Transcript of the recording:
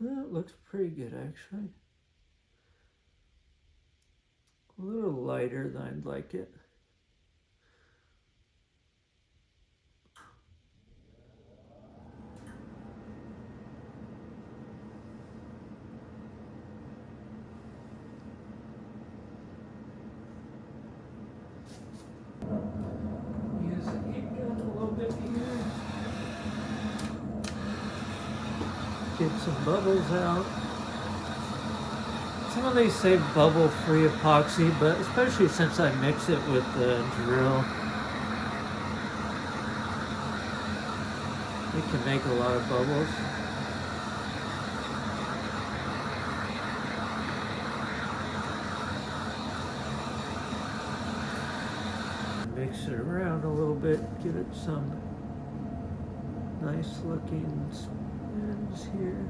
Well, it looks pretty good actually. A little lighter than I'd like it. Use the heat gun a little bit here. Get some bubbles out. Some of these say bubble-free epoxy, but especially since I mix it with the drill, it can make a lot of bubbles. Mix it around a little bit, give it some nice looking spins here.